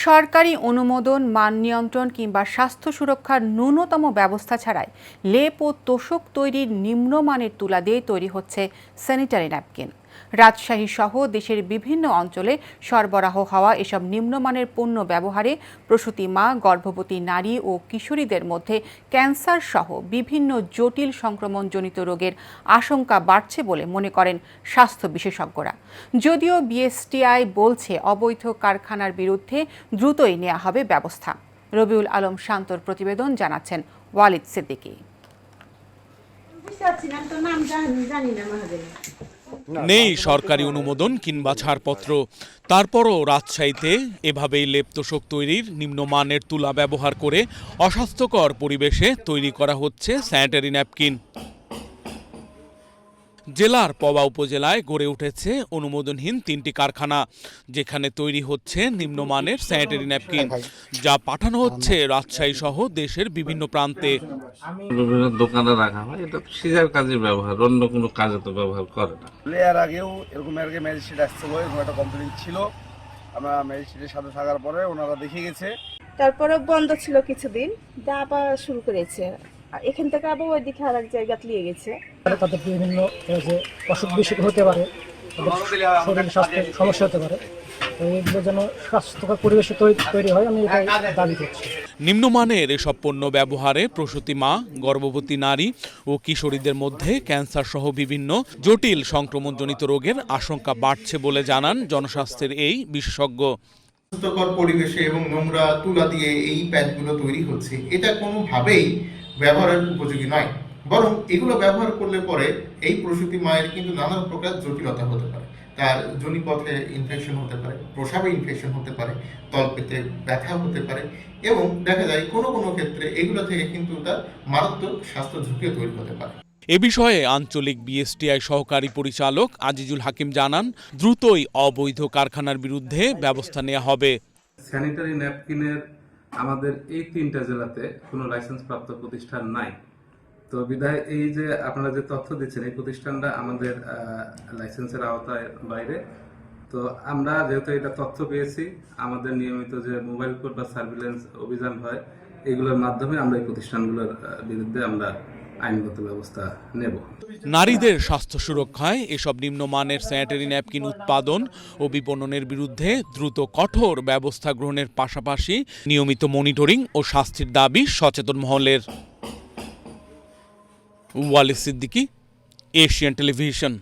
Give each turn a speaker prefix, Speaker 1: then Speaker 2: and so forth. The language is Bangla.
Speaker 1: সরকারি অনুমোদন, মান নিয়ন্ত্রণ কিংবা স্বাস্থ্য সুরক্ষার ন্যূনতম ব্যবস্থা ছাড়াই লেপ ও তোশক তৈরির নিম্নমানের তুলা দিয়ে তৈরি হচ্ছে স্যানিটারি ন্যাপকিন। রাজশাহী সহ দেশের বিভিন্ন অঞ্চলে সরবরাহ হওয়া এসব নিম্নমানের পণ্য ব্যবহারে প্রসূতি মা, গর্ভবতী নারী ও কিশোরীদের মধ্যে ক্যান্সার সহ বিভিন্ন জটিল সংক্রমণজনিত রোগের আশঙ্কা বাড়ছে বলে মনে করেন স্বাস্থ্য বিশেষজ্ঞরা। যদিও বিএসটিআই বলছে অবৈধ কারখানার বিরুদ্ধে দ্রুতই নেওয়া হবে ব্যবস্থা। রবিউল আলম শান্তর প্রতিবেদন, জানাচ্ছেন ওয়ালিদ সিদ্দিকী।
Speaker 2: নেই সরকারি অনুমোদন কিংবা ছাড়পত্র, তারপরও রাজশাহীতে এভাবেই লেপ তোশক তৈরির নিম্নমানের তুলা ব্যবহার করে অস্বাস্থ্যকর পরিবেশে তৈরি করা হচ্ছে স্যানিটারি ন্যাপকিন। জেলার পবা উপজেলায় গড়ে উঠেছে অনুমোদনহীন 3টি কারখানা, যেখানে তৈরি হচ্ছে নিম্নমানের স্যানিটারি ন্যাপকিন, যা পাঠানো হচ্ছে রাজশাহী সহ দেশের বিভিন্ন প্রান্তে।
Speaker 3: বিভিন্ন দোকানে রাখা হয়, এটা সিজার কাজে ব্যবহার, অন্য কোনো কাজে তো ব্যবহার করে না।
Speaker 4: এর আগেও এরকম ম্যাজিস্ট্রেট আসছিল, এরকম একটা কমপ্লেন ছিল। আমরা ম্যাজিস্ট্রেটের সাথে থাকার পরে ওনারা দেখে গেছে,
Speaker 5: তারপরে বন্ধ ছিল কিছুদিন, আবার শুরু করেছে। আর এখান থেকে আবার ওই দিকে আর এক জায়গায় নিয়ে গেছে।
Speaker 6: তাদের বিভিন্ন অসুখ বিসুখ হতে পারে, শরীর স্বাস্থ্যের সমস্যা হতে পারে, এগুলো যেন স্বাস্থ্যকর পরিবেশে তৈরি হয়, আমি এটা দাবি করছি।
Speaker 2: নিম্নমানের এসব পণ্য ব্যবহারে প্রসূতি মা, গর্ভবতী নারী ও কিশোরীদের মধ্যে ক্যান্সার সহ বিভিন্ন জটিল সংক্রমণজনিত রোগের আশঙ্কা বাড়ছে বলে জানান জনস্বাস্থ্যের এই বিশেষজ্ঞ।
Speaker 7: স্বাস্থ্যকর পরিবেশে এবং নোংরা তুলা দিয়ে এই প্যাডগুলো তৈরি হচ্ছে, এটা কোনোভাবেই ব্যবহারের উপযোগী নয়। বরং এগুলো ব্যবহার করলে পরে এই প্রসূতি মায়ের কিন্তু নানা প্রকার জটিলতা হতে পারে। তার যোনিপথে ইনফেকশন হতে পারে, প্রস্রাবে ইনফেকশন হতে পারে, তলপেটে ব্যথা হতে পারে এবং দেখা যায় কোনো কোনো ক্ষেত্রে এগুলো থেকে কিন্তু তার মারাত্মক স্বাস্থ্য ঝুঁকিও তৈরি হতে পারে।
Speaker 2: এ বিষয়ে আঞ্চলিক বিএসটিআই সহকারী পরিচালক আজিজুল হাকিম জানান, দ্রুতই অবৈধ কারখানার বিরুদ্ধে ব্যবস্থা নেওয়া হবে।
Speaker 3: স্যানিটারি ন্যাপকিনের আমাদের এই 3টা জেলাতে কোনো লাইসেন্স প্রাপ্ত প্রতিষ্ঠান নাই। তো বিধায় এই যে আপনারা যে তথ্য দিচ্ছেন, এই প্রতিষ্ঠানটা আমাদের লাইসেন্সের আওতায় বাইরে। তো আমরা যেহেতু এটা তথ্য পেয়েছি, আমাদের নিয়মিত যে মোবাইল কোর্ট বা সার্ভিলেন্স অভিযান হয়, এগুলোর মাধ্যমে আমরা এই প্রতিষ্ঠানগুলোর বিরুদ্ধে আমরা আইনগত ব্যবস্থা নেব।
Speaker 2: নারীদের স্বাস্থ্য সুরক্ষায় এসব নিম্নমানের স্যানিটারি ন্যাপকিন উৎপাদন ও বিপণনের বিরুদ্ধে দ্রুত কঠোর ব্যবস্থা গ্রহণের পাশাপাশি নিয়মিত মনিটরিং ও শাস্তির দাবি সচেতন মহলের। Walid Siddiqui, Asian television.